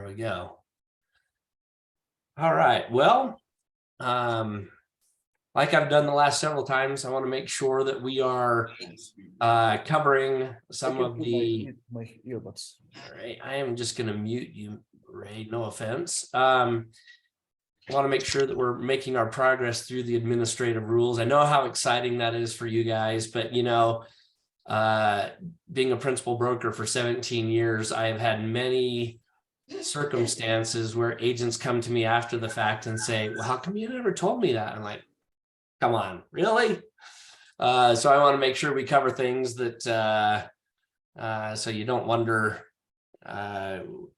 There we go. All right. Well, like I've done the last several times, I want to make sure that we are covering some of the my earbuds. All right, I am just going to mute you, Ray. No offense. I want to make sure that we're making our progress through the administrative rules. I know how exciting that is for you guys, but you know, being a principal broker for 17 years, I have had many circumstances where agents come to me after the fact and say, well, how come you never told me that? I'm like, come on, really? So I want to make sure we cover things that so you don't wonder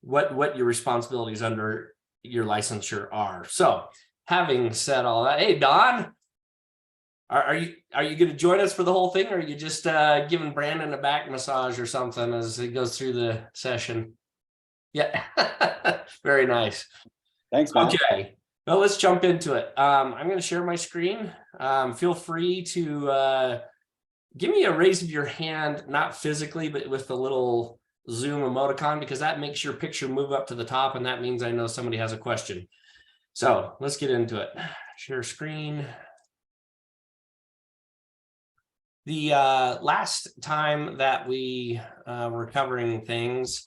what your responsibilities under your licensure are. So having said all that, hey, Don, are you going to join us for the whole thing, or are you just giving Brandon a back massage or something as he goes through the session? Yeah, very nice. Thanks, man. Okay, well, let's jump into it. I'm going to share my screen. Feel free to give me a raise of your hand, not physically, but with the little Zoom emoticon, because that makes your picture move up to the top, and that means I know somebody has a question. So let's get into it. Share screen. The last time that we were covering things,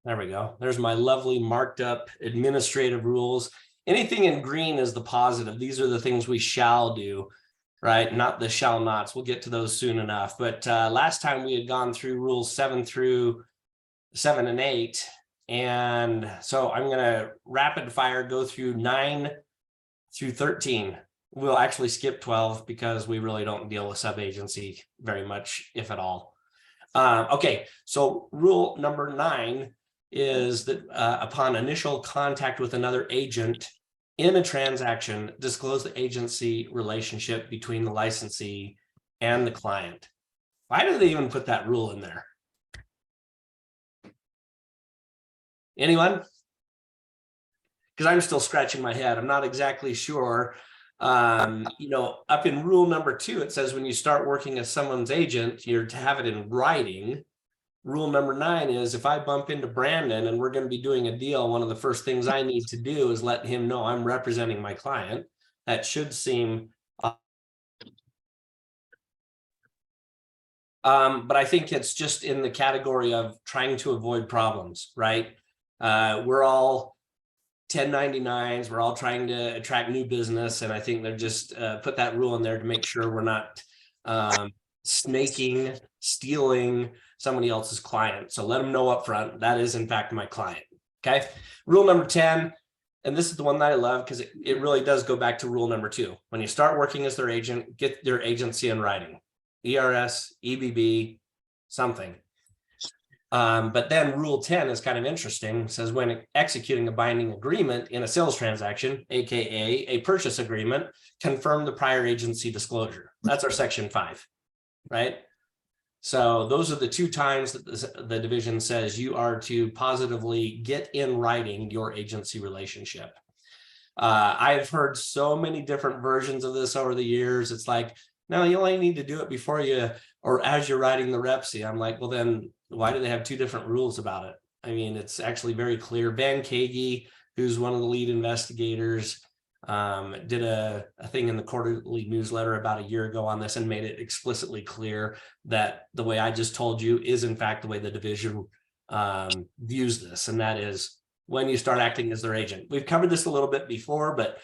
there we go. There's my lovely marked up administrative rules. Anything in green is the positive. These are the things we shall do, right? Not the shall nots. We'll get to those soon enough. But last time we had gone through rules 7 and 8. And so I'm going to rapid fire go through 9 through 13. We'll actually skip 12 because we really don't deal with sub-agency very much, if at all. Okay, so rule number 9 is that upon initial contact with another agent in a transaction, disclose the agency relationship between the licensee and the client. Why do they even put that rule in there? Anyone? Because I'm still scratching my head. I'm not exactly sure. You know, up in rule number 2, it says when you start working as someone's agent, you're to have it in writing. Rule number 9 is if I bump into Brandon and we're going to be doing a deal, one of the first things I need to do is let him know I'm representing my client. That should seem, but I think it's just in the category of trying to avoid problems, right? We're all 1099s. We're all trying to attract new business. And I think they're just put that rule in there to make sure we're not snaking, stealing somebody else's client. So let them know up front, that is in fact my client. Okay. Rule number 10, and this is the one that I love because it really does go back to rule number 2. When you start working as their agent, get their agency in writing, ERS, EBB, something. But then rule 10 is kind of interesting. It says when executing a binding agreement in a sales transaction, AKA a purchase agreement, confirm the prior agency disclosure. That's our section 5, right? So those are the 2 times that the division says you are to positively get in writing your agency relationship. I've heard so many different versions of this over the years. It's like, no, you only need to do it before you, or as you're writing the repsy. I'm like, well, then why do they have 2 different rules about it? I mean, it's actually very clear. Van Kagi, who's one of the lead investigators, did a thing in the quarterly newsletter about a year ago on this and made it explicitly clear that the way I just told you is in fact the way the division views this, and that is when you start acting as their agent. We've covered this a little bit before, but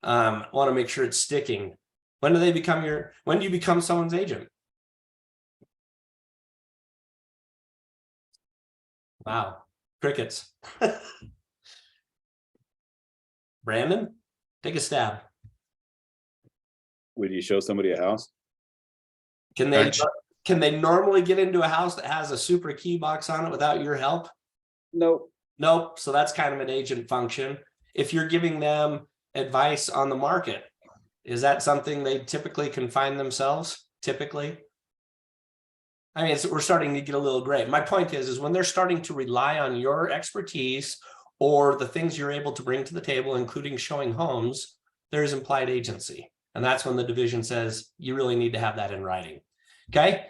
I want to make sure it's sticking. When do you become someone's agent? Wow, crickets. Brandon, take a stab. Would you show somebody a house? Can they normally get into a house that has a super key box on it without your help? Nope. Nope. So that's kind of an agent function. If you're giving them advice on the market, is that something they typically confine themselves? Typically? I mean, we're starting to get a little gray. My point is when they're starting to rely on your expertise or the things you're able to bring to the table, including showing homes, there's implied agency. And that's when the division says you really need to have that in writing. Okay.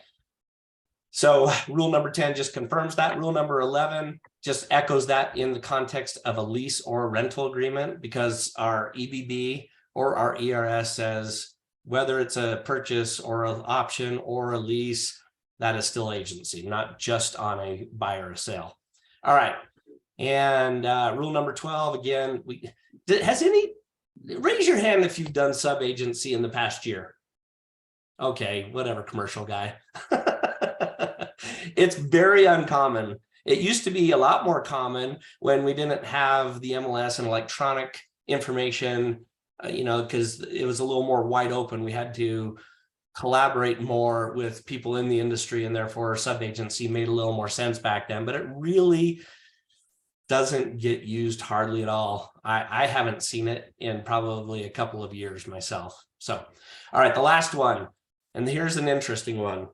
So rule number 10 just confirms that. Rule number 11 just echoes that in the context of a lease or rental agreement, because our EBB or our ERS says whether it's a purchase or an option or a lease, that is still agency, not just on a buy or a sale. All right. And rule number 12, again, raise your hand if you've done sub-agency in the past year. Okay, whatever, commercial guy. It's very uncommon. It used to be a lot more common when we didn't have the MLS and electronic information, because it was a little more wide open. We had to collaborate more with people in the industry, and therefore sub-agency made a little more sense back then, but it really doesn't get used hardly at all. I haven't seen it in probably a couple of years myself. So, all right, the last one, and here's an interesting one.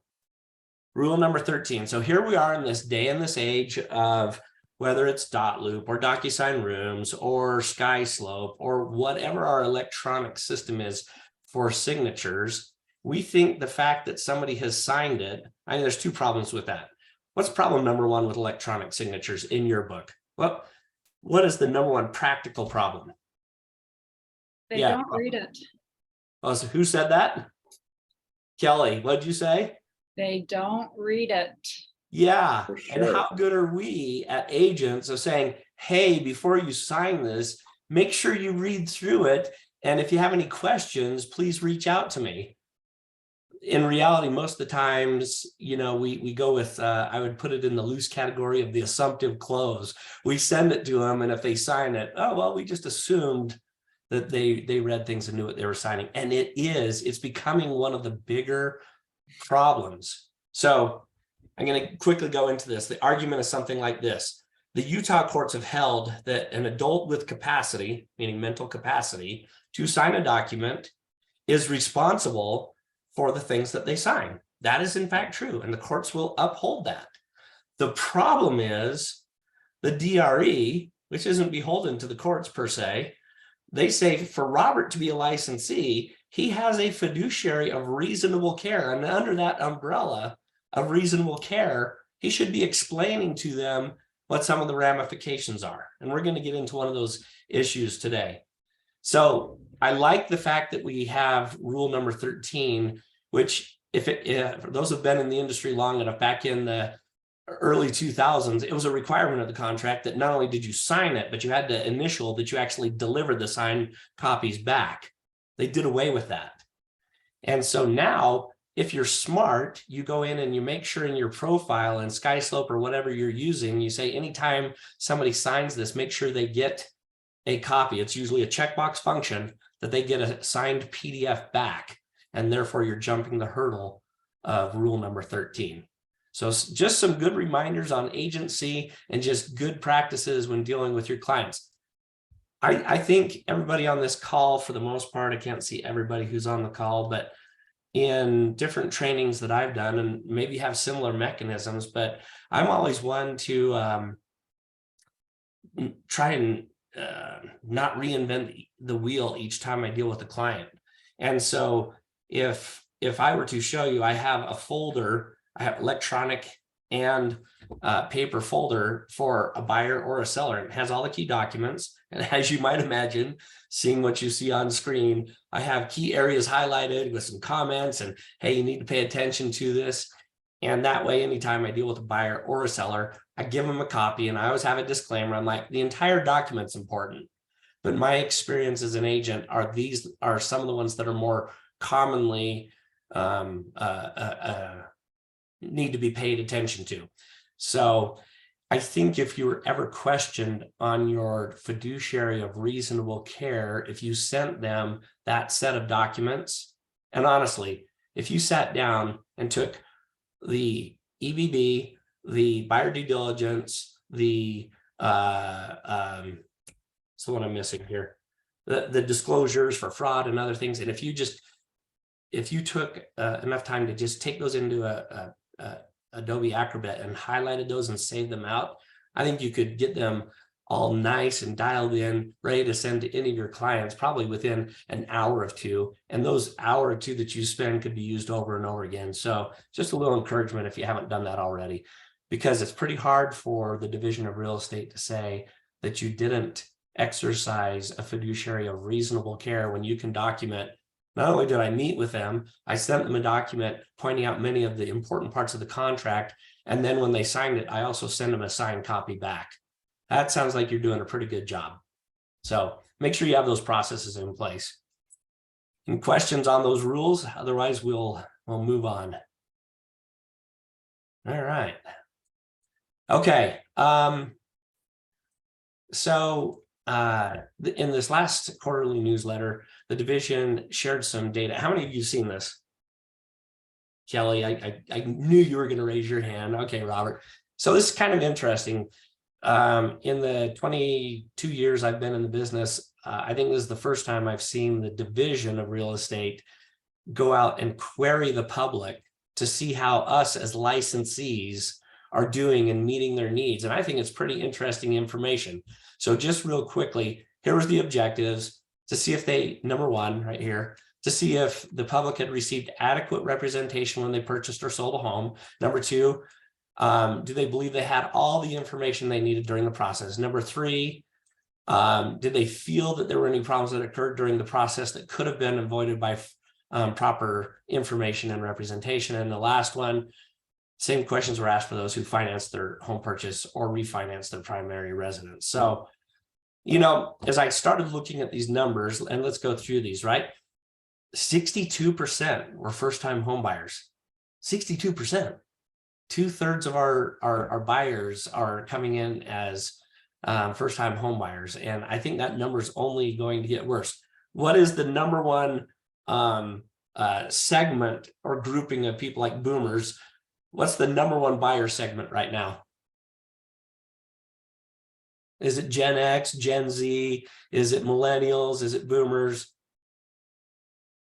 Rule number 13. So here we are in this day and this age of whether it's dot loop or DocuSign rooms or SkySlope or whatever our electronic system is for signatures. We think the fact that somebody has signed it, I mean, there's two problems with that. What's problem number one with electronic signatures in your book? Well, what is the number one practical problem? They don't read it. Oh, so who said that? Kelly, what'd you say? They don't read it. Yeah. For sure. And how good are we at agents of saying, hey, before you sign this, make sure you read through it. And if you have any questions, please reach out to me. In reality, most of the times, we go with, I would put it in the loose category of the assumptive close. We send it to them, and if they sign it, oh, well, we just assumed that they read things and knew what they were signing. And it's becoming one of the bigger problems. So I'm going to quickly go into this. The argument is something like this. The Utah courts have held that an adult with capacity, meaning mental capacity, to sign a document is responsible for the things that they sign. That is in fact true, and the courts will uphold that. The problem is the DRE, which isn't beholden to the courts per se. They say for Robert to be a licensee, he has a fiduciary of reasonable care, and under that umbrella of reasonable care, he should be explaining to them what some of the ramifications are. And we're going to get into one of those issues today. So I like the fact that we have rule number 13, which if those who've been in the industry long enough, back in the early 2000s, it was a requirement of the contract that not only did you sign it, but you had to initial that you actually delivered the signed copies back. They did away with that. And so now, if you're smart, you go in and you make sure in your profile in SkySlope or whatever you're using, you say anytime somebody signs this, make sure they get a copy. It's usually a checkbox function that they get a signed PDF back, and therefore you're jumping the hurdle of rule number 13. So just some good reminders on agency and just good practices when dealing with your clients. I think everybody on this call, for the most part, I can't see everybody who's on the call, but in different trainings that I've done, and maybe have similar mechanisms, but I'm always one to try and not reinvent the wheel each time I deal with a client. And so if I were to show you, I have a folder, I have electronic and paper folder for a buyer or a seller. It has all the key documents. And as you might imagine, seeing what you see on screen, I have key areas highlighted with some comments and, hey, you need to pay attention to this. And that way, anytime I deal with a buyer or a seller, I give them a copy, and I always have a disclaimer. I'm like, the entire document's important, but my experience as an agent are some of the ones that are more commonly need to be paid attention to. So I think if you were ever questioned on your fiduciary of reasonable care, if you sent them that set of documents, and honestly, if you sat down and took the EBB, the buyer due diligence, the so what I'm missing here, the disclosures for fraud and other things, and if you took enough time to just take those into a Adobe Acrobat and highlighted those and saved them out, I think you could get them all nice and dialed in, ready to send to any of your clients, probably within an hour or two. And those hour or two that you spend could be used over and over again. So just a little encouragement if you haven't done that already, because it's pretty hard for the Division of Real Estate to say that you didn't exercise a fiduciary of reasonable care when you can document, not only did I meet with them, I sent them a document pointing out many of the important parts of the contract. And then when they signed it, I also send them a signed copy back. That sounds like you're doing a pretty good job. So make sure you have those processes in place. Any questions on those rules? Otherwise, we'll move on. All right. Okay. In this last quarterly newsletter, the division shared some data. How many of you seen this? Kelly, I knew you were going to raise your hand. Okay, Robert. So this is kind of interesting. In the 22 years I've been in the business, I think this is the first time I've seen the Division of Real Estate go out and query the public to see how us as licensees are doing and meeting their needs. And I think it's pretty interesting information. So just real quickly, here was the objectives to see if they, number one, right here, to see if the public had received adequate representation when they purchased or sold a home. Number two, do they believe they had all the information they needed during the process? Number three, did they feel that there were any problems that occurred during the process that could have been avoided by proper information and representation? And the last one, same questions were asked for those who financed their home purchase or refinanced their primary residence. So, you know, as I started looking at these numbers, and let's go through these, right? 62% were first-time home buyers. 62%. 2/3 of our buyers are coming in as first-time home buyers. And I think that number is only going to get worse. What is the number one segment or grouping of people like boomers? What's the number one buyer segment right now? Is it Gen X, Gen Z? Is it millennials? Is it boomers?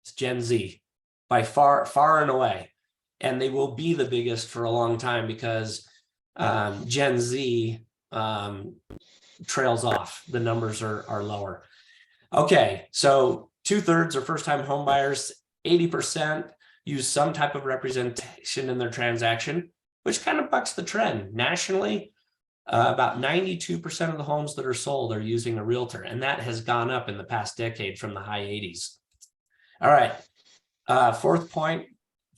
It's Gen Z by far and away. And they will be the biggest for a long time because Gen Z trails off. The numbers are lower. Okay, so 2/3 are first-time home buyers. 80% use some type of representation in their transaction, which kind of bucks the trend. Nationally, about 92% of the homes that are sold are using a realtor, and that has gone up in the past decade from the high 80s. All right, fourth point,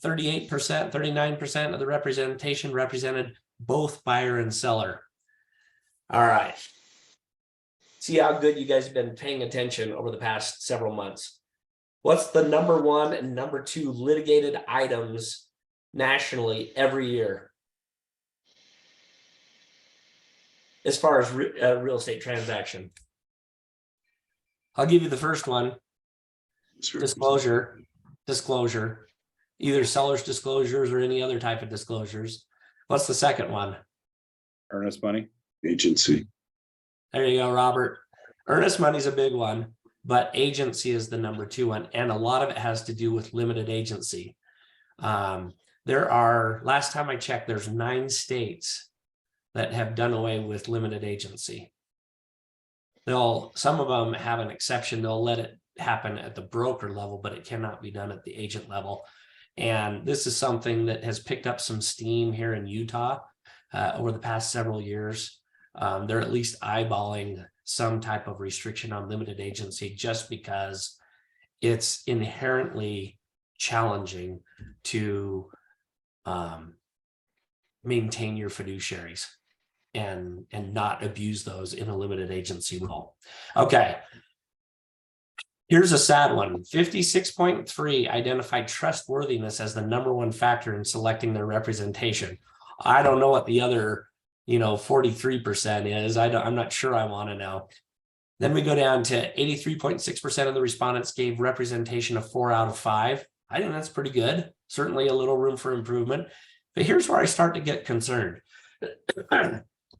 38%, 39% of the representation represented both buyer and seller. All right. See how good you guys have been paying attention over the past several months. What's the number one and number two litigated items nationally every year as far as real estate transaction? I'll give you the first one. Disclosure, either seller's disclosures or any other type of disclosures. What's the second one? Earnest money. Agency. There you go, Robert. Earnest money is a big one, but agency is the number two one. And a lot of it has to do with limited agency. There are, last time I checked, there's 9 states that have done away with limited agency. Some of them have an exception. They'll let it happen at the broker level, but it cannot be done at the agent level. And this is something that has picked up some steam here in Utah over the past several years. They're at least eyeballing some type of restriction on limited agency just because it's inherently challenging to maintain your fiduciaries and not abuse those in a limited agency role. Okay. Here's a sad one. 56.3 identified trustworthiness as the number one factor in selecting their representation. I don't know what the other 43% is. I'm not sure I want to know. Then we go down to 83.6% of the respondents gave representation a 4 out of 5. I think that's pretty good. Certainly a little room for improvement. But here's where I start to get concerned.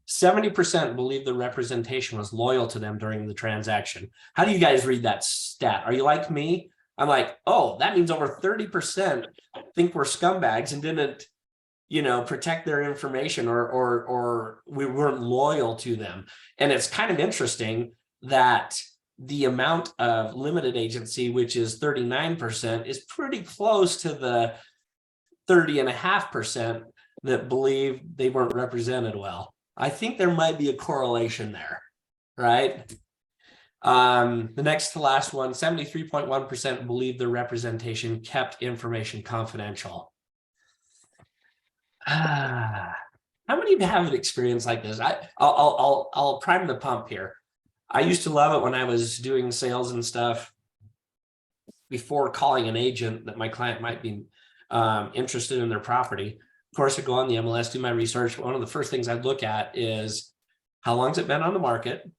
70% believe the representation was loyal to them during the transaction. How do you guys read that stat? Are you like me? I'm like, oh, that means over 30% think we're scumbags and didn't protect their information or we weren't loyal to them. And it's kind of interesting that the amount of limited agency, which is 39%, is pretty close to the 30.5% that believe they weren't represented well. I think there might be a correlation there, right? The next to last one, 73.1% believe their representation kept information confidential. How many of you have an experience like this? I'll prime the pump here. I used to love it when I was doing sales and stuff before calling an agent that my client might be interested in their property. Of course, I go on the MLS, do my research. One of the first things I'd look at is how long's it been on the market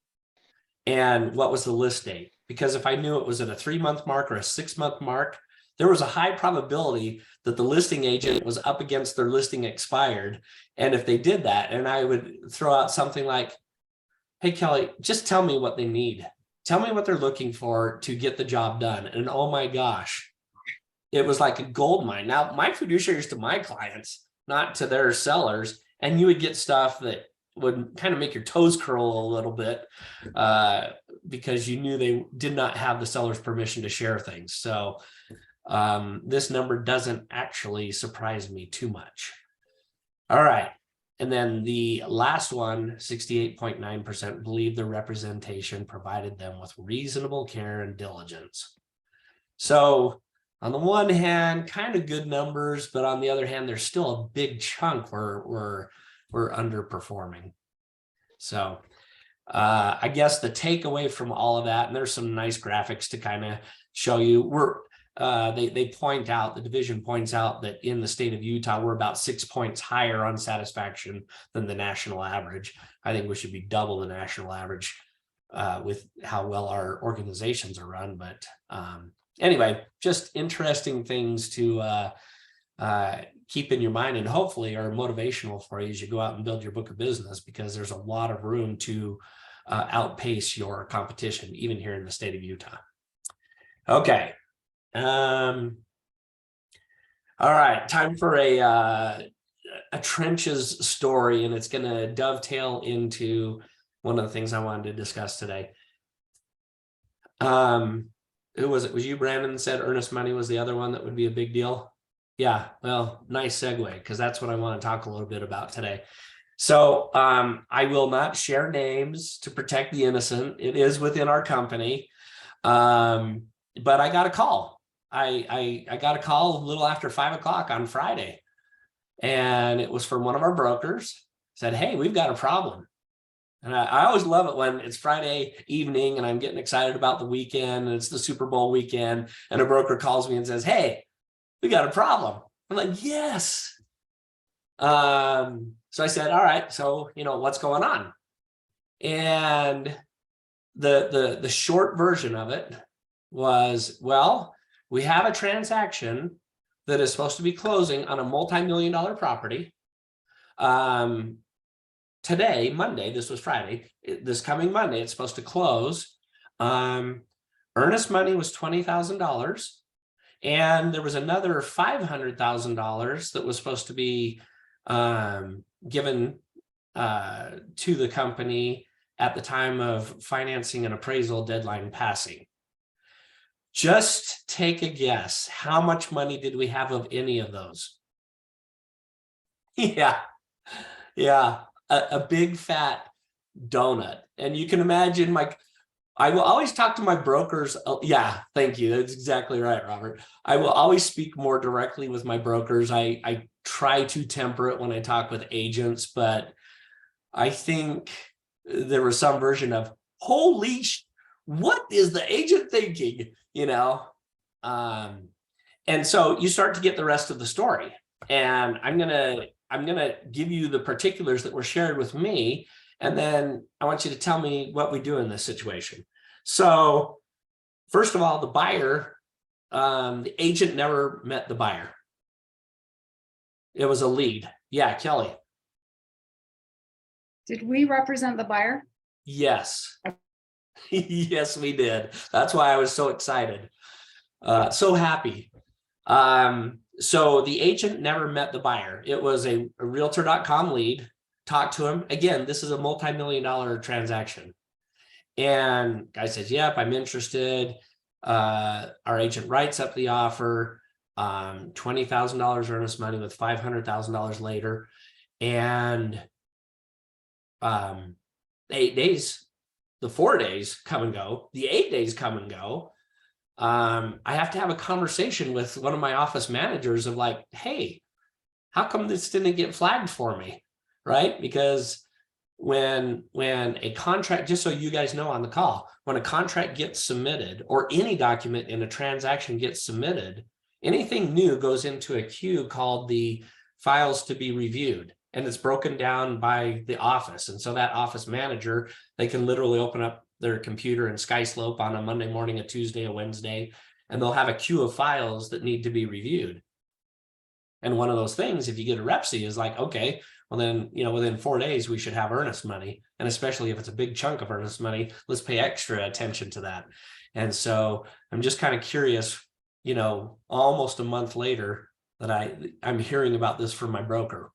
and what was the list date? Because if I knew it was at a 3-month mark or a 6-month mark, there was a high probability that the listing agent was up against their listing expired. And if they did that, and I would throw out something like, hey, Kelly, just tell me what they need. Tell me what they're looking for to get the job done. And oh my gosh, it was like a gold mine. Now, my fiduciaries to my clients, not to their sellers, and you would get stuff that would kind of make your toes curl a little bit because you knew they did not have the seller's permission to share things. So this number doesn't actually surprise me too much. All right. And then the last one, 68.9% believe the representation provided them with reasonable care and diligence. So on the one hand, kind of good numbers, but on the other hand, there's still a big chunk where we're underperforming. So I guess the takeaway from all of that, and there's some nice graphics to kind of show you, they point out, the division points out that in the state of Utah, we're about 6 points higher on satisfaction than the national average. I think we should be double the national average with how well our organizations are run. But anyway, just interesting things to keep in your mind, and hopefully are motivational for you as you go out and build your book of business, because there's a lot of room to outpace your competition, even here in the state of Utah. Okay. All right, time for a trenches story, and it's going to dovetail into one of the things I wanted to discuss today. Who was it? Was you, Brandon, that said earnest money was the other one that would be a big deal? Yeah, well, nice segue, because that's what I want to talk a little bit about today. So I will not share names to protect the innocent. It is within our company. But I got a call. I got a call a little after 5 o'clock on Friday, and it was from one of our brokers. Said, hey, we've got a problem. And I always love it when it's Friday evening and I'm getting excited about the weekend and it's the Super Bowl weekend, and a broker calls me and says, hey, we got a problem. I'm like, yes. So I said, all right, so what's going on? And the short version of it was, well, we have a transaction that is supposed to be closing on a multi-million-dollar property. Today, Monday, this was Friday, this coming Monday, it's supposed to close. Earnest money was $20,000. And there was another $500,000 that was supposed to be given to the company at the time of financing and appraisal deadline passing. Just take a guess. How much money did we have of any of those? Yeah, a big fat donut. And you can imagine, I will always talk to my brokers. Yeah, thank you. That's exactly right, Robert. I will always speak more directly with my brokers. I try to temper it when I talk with agents, but I think there was some version of, holy what is the agent thinking? And so you start to get the rest of the story. And I'm gonna give you the particulars that were shared with me, and then I want you to tell me what we do in this situation. So first of all, the buyer, the agent never met the buyer. It was a lead. Yeah, Kelly. Did we represent the buyer? Yes. Yes, we did. That's why I was so excited. So happy. So the agent never met the buyer. It was a realtor.com lead, talked to him. Again, this is a multi-million-dollar transaction. And guy says, yep, I'm interested. Our agent writes up the offer, $20,000 earnest money with $500,000 later. And 8 days, the 4 days come and go, the 8 days come and go. I have to have a conversation with one of my office managers of like, hey, how come this didn't get flagged for me? Right? Because when a contract, just so you guys know on the call, when a contract gets submitted or any document in a transaction gets submitted, anything new goes into a queue called the files to be reviewed, and it's broken down by the office. And so that office manager, they can literally open up their computer in SkySlope on a Monday morning, a Tuesday, a Wednesday, and they'll have a queue of files that need to be reviewed. And one of those things, if you get a REPSI, is like, okay, well then, within 4 days, we should have earnest money. And especially if it's a big chunk of earnest money, let's pay extra attention to that. And so I'm just kind of curious, almost a month later that I'm hearing about this from my broker.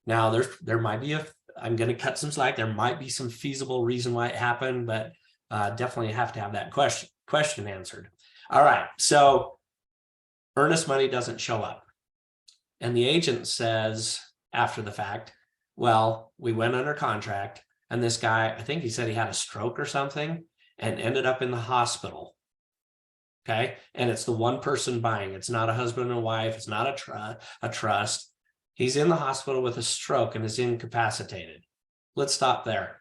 Now there might be I'm going to cut some slack. There might be some feasible reason why it happened, but definitely have to have that question answered. All right. So earnest money doesn't show up. And the agent says after the fact, well, we went under contract and this guy, I think he said he had a stroke or something and ended up in the hospital. Okay. And it's the one person buying. It's not a husband and wife. It's not a trust. He's in the hospital with a stroke and is incapacitated. Let's stop there.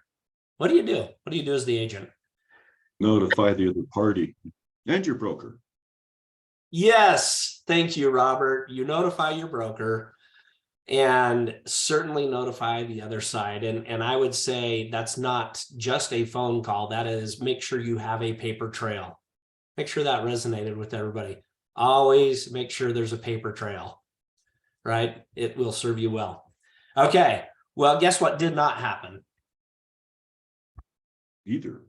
What do you do? What do you do as the agent? Notify the other party and your broker. Yes. Thank you, Robert. You notify your broker and certainly notify the other side. And I would say that's not just a phone call. That is, make sure you have a paper trail. Make sure that resonated with everybody. Always make sure there's a paper trail, right? It will serve you well. Okay. Well, guess what did not happen? Either.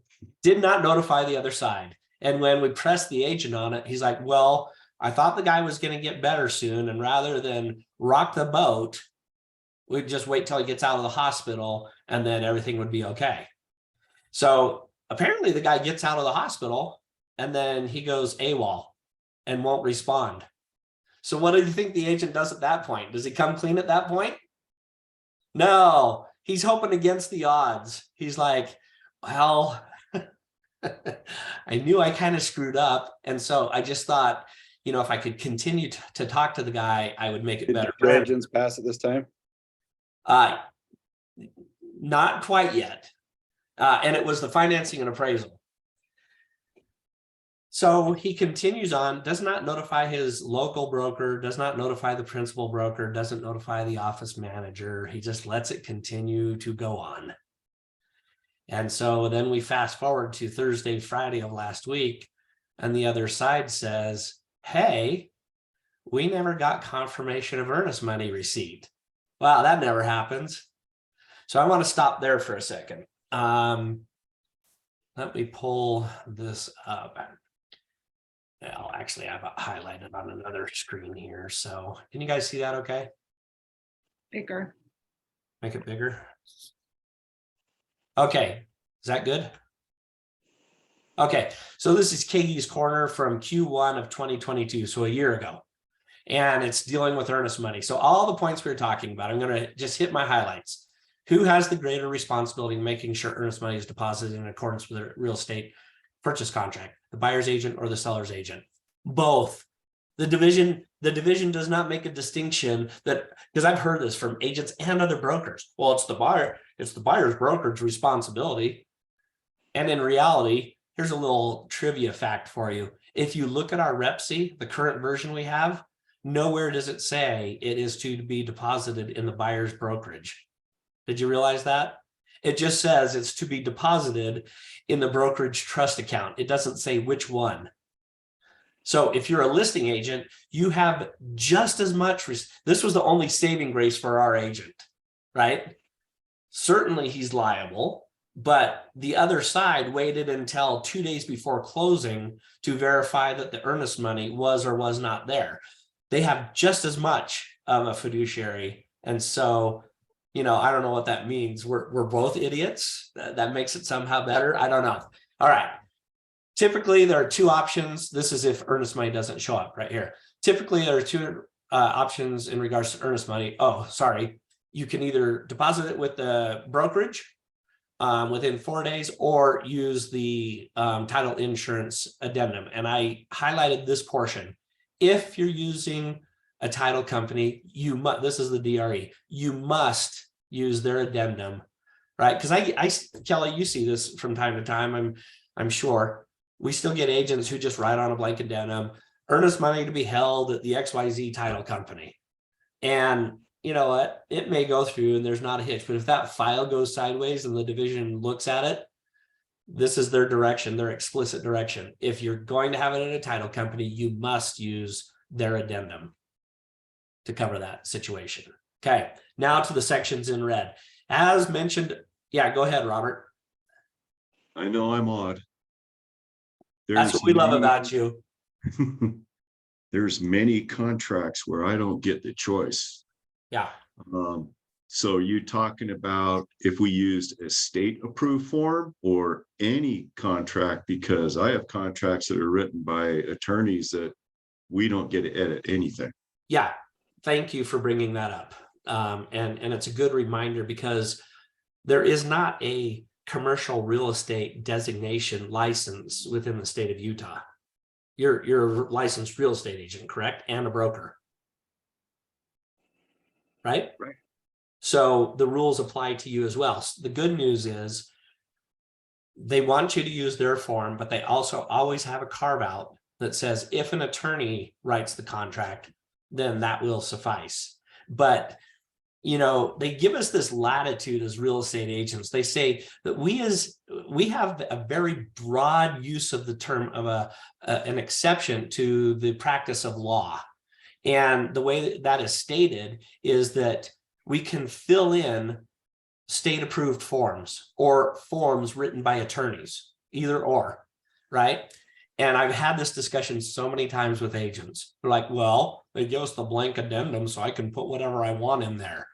Did not notify the other side. And when we pressed the agent on it, he's like, well, I thought the guy was going to get better soon. And rather than rock the boat, we'd just wait till he gets out of the hospital and then everything would be okay. So apparently the guy gets out of the hospital and then he goes AWOL and won't respond. So what do you think the agent does at that point? Does he come clean at that point? No, he's hoping against the odds. He's like, well, I knew I kind of screwed up. And so I just thought, if I could continue to talk to the guy, I would make it better. Did your agents pass at this time? Not quite yet. And it was the financing and appraisal. So he continues on, does not notify his local broker, does not notify the principal broker, doesn't notify the office manager. He just lets it continue to go on. And so then we fast forward to Thursday, Friday of last week, and the other side says, hey, we never got confirmation of earnest money received. Wow, that never happens. So I want to stop there for a second. Let me pull this up. Well, actually, I have it highlighted on another screen here. So can you guys see that okay? Bigger. Make it bigger. Okay, is that good? Okay, so this is Katie's Corner from Q1 of 2022, so a year ago. And it's dealing with earnest money. So all the points we were talking about, I'm going to just hit my highlights. Who has the greater responsibility in making sure earnest money is deposited in accordance with the real estate purchase contract, the buyer's agent or the seller's agent? Both. The division does not make a distinction that, because I've heard this from agents and other brokers. Well, it's the buyer's brokerage responsibility. And in reality, here's a little trivia fact for you. If you look at our REPSI, the current version we have, nowhere does it say it is to be deposited in the buyer's brokerage. Did you realize that? It just says it's to be deposited in the brokerage trust account. It doesn't say which one. So if you're a listing agent, you have just as much. This was the only saving grace for our agent, right? Certainly he's liable, but the other side waited until 2 days before closing to verify that the earnest money was or was not there. they have just as much of a fiduciary. And so, I don't know what that means. We're both idiots. That makes it somehow better. I don't know. All right. Typically, there are two options. This is if earnest money doesn't show up right here. Typically, there are two options in regards to earnest money. Oh, sorry. You can either deposit it with the brokerage within 4 days, or use the title insurance addendum. And I highlighted this portion. If you're using a title company, this is the DRE, you must use their addendum, right? Because Kelly, you see this from time to time, I'm sure. We still get agents who just write on a blank addendum, earnest money to be held at the XYZ title company. And you know what? It may go through and there's not a hitch, but if that file goes sideways and the division looks at it, this is their direction, their explicit direction. If you're going to have it at a title company, you must use their addendum to cover that situation. Okay, now to the sections in red. As mentioned, yeah, go ahead, Robert. I know I'm odd. That's what we love about you. There's many contracts where I don't get the choice. Yeah. So you talking about if we used a state approved form or any contract, because I have contracts that are written by attorneys that we don't get to edit anything. Yeah. Thank you for bringing that up. And it's a good reminder, because there is not a commercial real estate designation license within the state of Utah. You're a licensed real estate agent, correct? And a broker. Right? Right. So the rules apply to you as well. So the good news is they want you to use their form, but they also always have a carve out that says if an attorney writes the contract, then that will suffice. But they give us this latitude as real estate agents. They say that we have a very broad use of the term of an exception to the practice of law. And the way that is stated is that we can fill in state approved forms or forms written by attorneys, either or, right? And I've had this discussion so many times with agents. They're like, well, they give us the blank addendum so I can put whatever I want in there.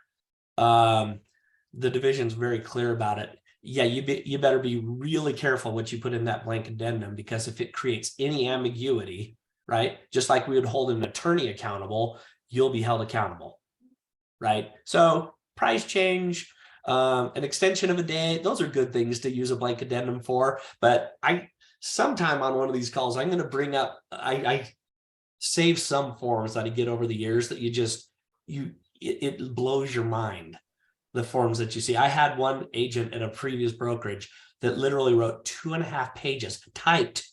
The division's very clear about it. Yeah, you better be really careful what you put in that blank addendum, because if it creates any ambiguity, right, just like we would hold an attorney accountable, you'll be held accountable, right? So price change, an extension of a day, those are good things to use a blank addendum for. But sometime on one of these calls, I'm going to bring up, I save some forms that I get over the years that it blows your mind, the forms that you see. I had one agent at a previous brokerage that literally wrote 2.5 pages typed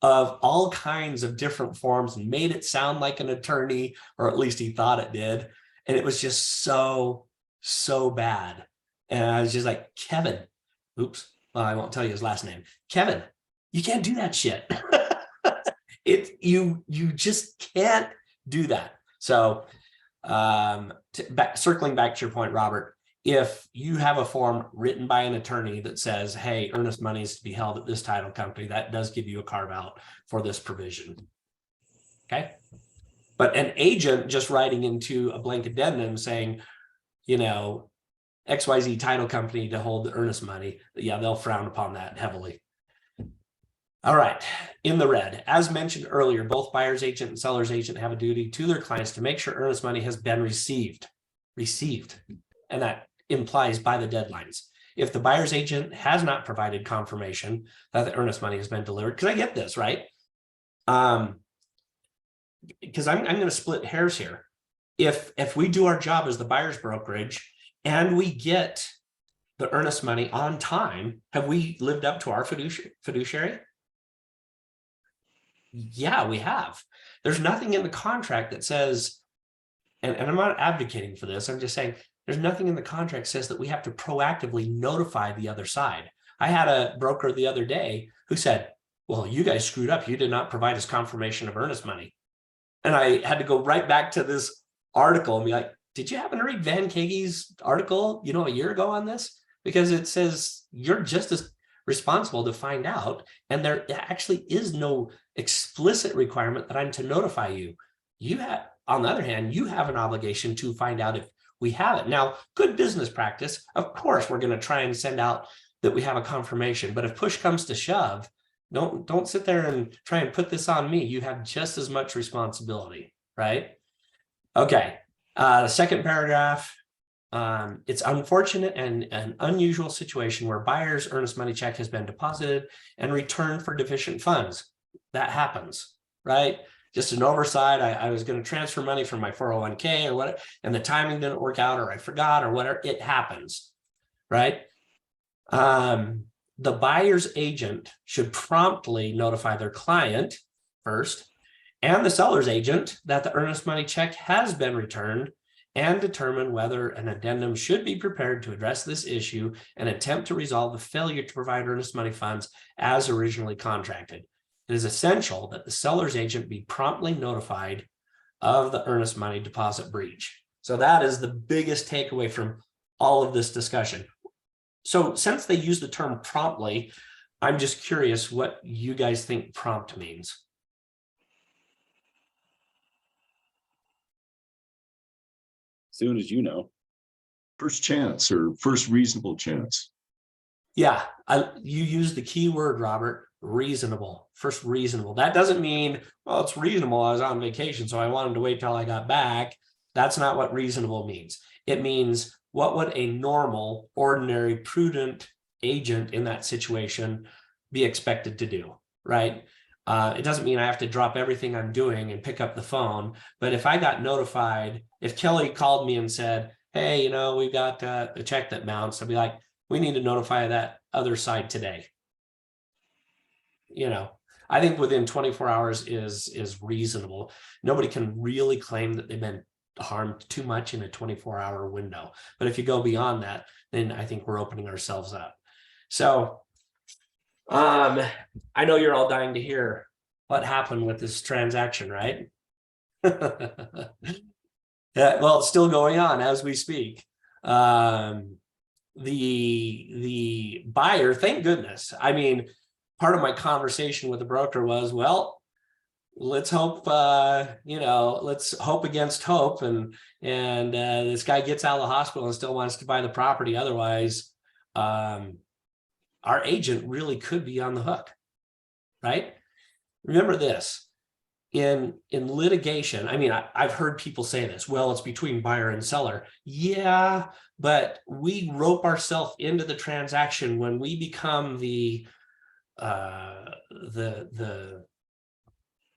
of all kinds of different forms and made it sound like an attorney, or at least he thought it did. And it was just so bad. And I was just like, Kevin, oops, well, I won't tell you his last name. Kevin, you can't do that shit. You just can't do that. So circling back to your point, Robert, if you have a form written by an attorney that says, hey, earnest money is to be held at this title company, that does give you a carve out for this provision. Okay. But an agent just writing into a blank addendum saying, XYZ title company to hold the earnest money, yeah, they'll frown upon that heavily. All right, in the red, as mentioned earlier, both buyer's agent and seller's agent have a duty to their clients to make sure earnest money has been received, and that implies by the deadlines. If the buyer's agent has not provided confirmation that the earnest money has been delivered, because I get this, right? Because I'm going to split hairs here. If we do our job as the buyer's brokerage and we get the earnest money on time, have we lived up to our fiduciary? Yeah, we have. There's nothing in the contract that says, and I'm not advocating for this, I'm just saying there's nothing in the contract says that we have to proactively notify the other side. I had a broker the other day who said, well, you guys screwed up. You did not provide us confirmation of earnest money. And I had to go right back to this article and be like, did you happen to read Van Kage's article, a year ago on this? Because it says you're just as responsible to find out. And there actually is no explicit requirement that I'm to notify you. on the other hand, you have an obligation to find out if we have it. Now, good business practice, of course, we're going to try and send out that we have a confirmation, but if push comes to shove, don't sit there and try and put this on me. You have just as much responsibility, right? Okay, the second paragraph, it's unfortunate and an unusual situation where buyer's earnest money check has been deposited and returned for deficient funds. That happens, right? Just an oversight. I was going to transfer money from my 401k or what, and the timing didn't work out, or I forgot, or whatever. It happens, right? The buyer's agent should promptly notify their client first and the seller's agent that the earnest money check has been returned and determine whether an addendum should be prepared to address this issue and attempt to resolve the failure to provide earnest money funds as originally contracted. It is essential that the seller's agent be promptly notified of the earnest money deposit breach. So that is the biggest takeaway from all of this discussion. So since they use the term promptly, I'm just curious what you guys think prompt means. Soon as you know. First chance or first reasonable chance. Yeah, you use the key word, Robert, reasonable. First reasonable. That doesn't mean, well, it's reasonable. I was on vacation, so I wanted to wait till I got back. That's not what reasonable means. It means, what would a normal, ordinary, prudent agent in that situation be expected to do, right? It doesn't mean I have to drop everything I'm doing and pick up the phone. But if I got notified, if Kelly called me and said, hey, you know, we've got a check that bounced, I'd be like, we need to notify that other side today. You know, I think within 24 hours is reasonable. Nobody can really claim that they've been harmed too much in a 24-hour window. But if you go beyond that, then I think we're opening ourselves up. So I know you're all dying to hear what happened with this transaction, right? Yeah, well, it's still going on as we speak. The buyer, thank goodness. I mean, part of my conversation with the broker was, well, let's hope, you know, let's hope against hope. And this guy gets out of the hospital and still wants to buy the property. Otherwise, our agent really could be on the hook, right? Remember this, in litigation, I mean, I've heard people say this, well, it's between buyer and seller. Yeah, but we rope ourselves into the transaction when we become the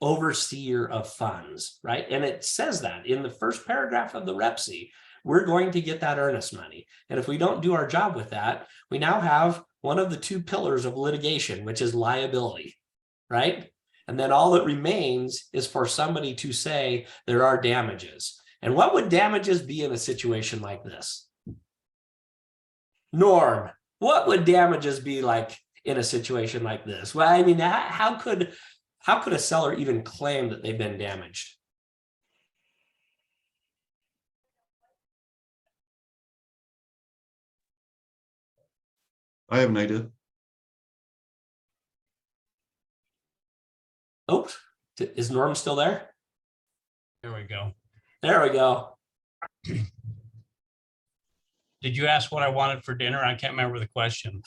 overseer of funds, right? And it says that in the first paragraph of the REPSI, we're going to get that earnest money. And if we don't do our job with that, we now have one of the two pillars of litigation, which is liability, right? And then all that remains is for somebody to say there are damages. And what would damages be in a situation like this? Norm, what would damages be like in a situation like this? Well, I mean, how could a seller even claim that they've been damaged? I have an idea. Oops, is Norm still there? There we go. There we go. Did you ask what I wanted for dinner? I can't remember the question.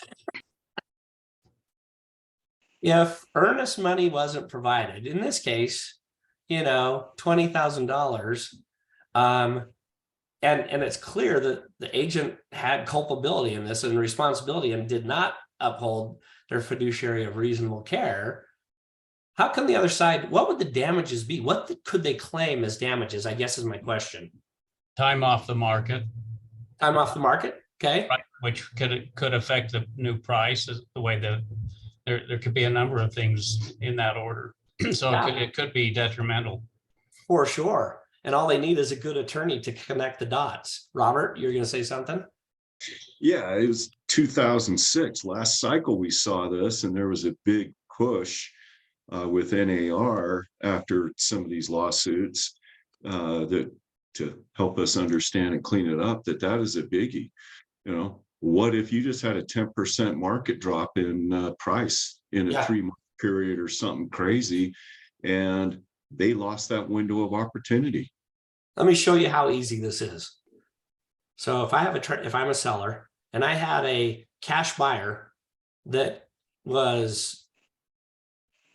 If earnest money wasn't provided, in this case, you know, $20,000, and it's clear that the agent had culpability in this and responsibility and did not uphold their fiduciary of reasonable care, how can the other side, what would the damages be? What could they claim as damages, I guess is my question. Time off the market. Time off the market, okay? Right, which could affect the new price, the way that there could be a number of things in that order. So Yeah. it could be detrimental. For sure. And all they need is a good attorney to connect the dots. Robert, you're going to say something? Yeah, it was 2006. Last cycle we saw this, and there was a big push with NAR after some of these lawsuits that to help us understand and clean it up, that is a biggie. You know, what if you just had a 10% market drop in price in a 3-month period or something crazy, and they lost that window of opportunity? Let me show you how easy this is. So if I have if I'm a seller and I had a cash buyer that was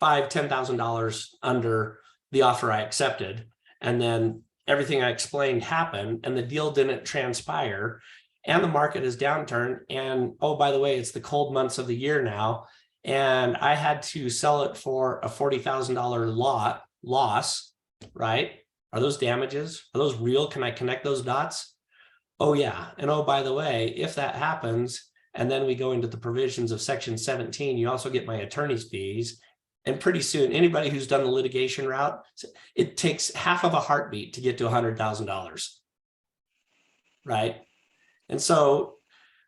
$10,000 under the offer I accepted, and then everything I explained happened and the deal didn't transpire and the market is downturned, and oh, by the way, it's the cold months of the year now, and I had to sell it for a $40,000 loss, right? Are those damages? Are those real? Can I connect those dots? Oh yeah. And oh, by the way, if that happens, and then we go into the provisions of section 17, you also get my attorney's fees. And pretty soon, anybody who's done the litigation route, it takes half of a heartbeat to get to $100,000, right? And so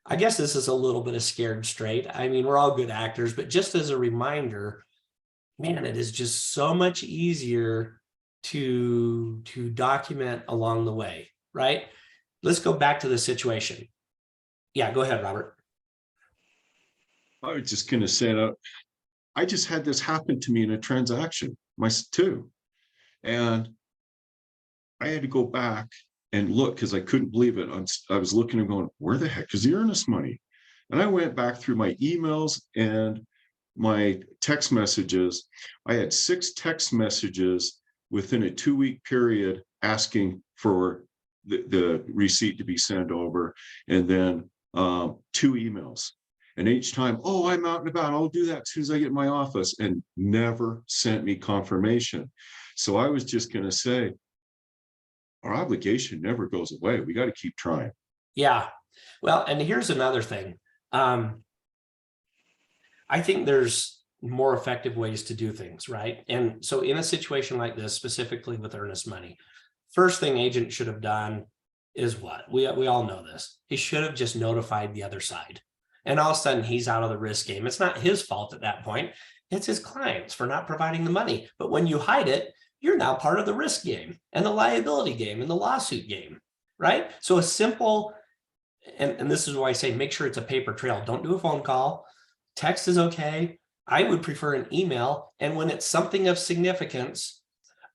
I guess this is a little bit of scared straight. I mean, we're all good actors, but just as a reminder, man, it is just so much easier to document along the way, right? Let's go back to the situation. Yeah, go ahead, Robert. I was just gonna say that I just had this happen to me in a transaction, too. And I had to go back and look because I couldn't believe it. I was looking and going, where the heck is the earnest money? And I went back through my emails and my text messages. I had 6 text messages within a 2-week period asking for the receipt to be sent over, and then 2 emails. And each time, oh, I'm out and about, I'll do that as soon as I get in my office, and never sent me confirmation. So I was just going to say, our obligation never goes away. We got to keep trying. Yeah. Well, and here's another thing. I think there's more effective ways to do things, right? And so in a situation like this, specifically with earnest money, first thing agent should have done is what? We all know this. He should have just notified the other side. And all of a sudden he's out of the risk game. It's not his fault at that point. It's his clients for not providing the money. But when you hide it, you're now part of the risk game and the liability game and the lawsuit game, right? So a simple, and this is why I say, make sure it's a paper trail. Don't do a phone call. Text is okay. I would prefer an email. And when it's something of significance,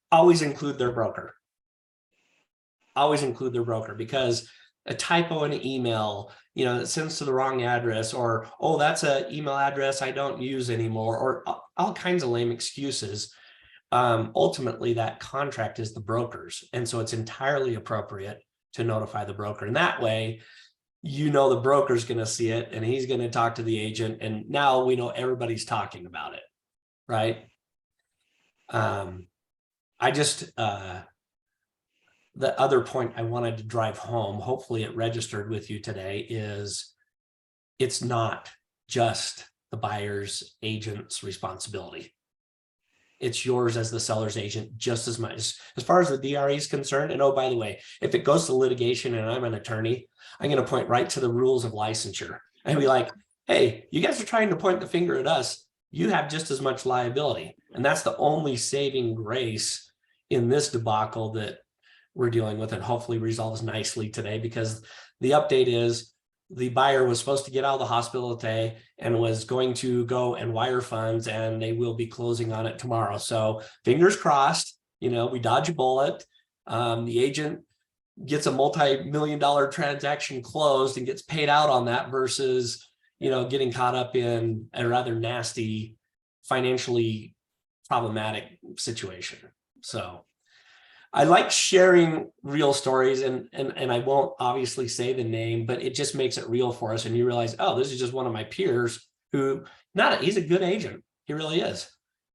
always include their broker. Always include their broker, because a typo in an email, that sends to the wrong address, or, oh, that's an email address I don't use anymore, or all kinds of lame excuses. Ultimately, that contract is the broker's. And so it's entirely appropriate to notify the broker. And that way, the broker's going to see it and he's going to talk to the agent. And now we know everybody's talking about it, right? The other point I wanted to drive home, hopefully it registered with you today, is it's not just the buyer's agent's responsibility. It's yours as the seller's agent just as much. As far as the DRE is concerned, and oh, by the way, if it goes to litigation and I'm an attorney, I'm going to point right to the rules of licensure and be like, hey, you guys are trying to point the finger at us. You have just as much liability. And that's the only saving grace in this debacle that we're dealing with, and hopefully resolves nicely today, because the update is the buyer was supposed to get out of the hospital today and was going to go and wire funds, and they will be closing on it tomorrow. So fingers crossed, we dodge a bullet. The agent gets a multi-million-dollar transaction closed and gets paid out on that versus, getting caught up in a rather nasty, financially problematic situation. So I like sharing real stories, and I won't obviously say the name, but it just makes it real for us. And you realize, oh, this is just one of my peers who, he's a good agent. He really is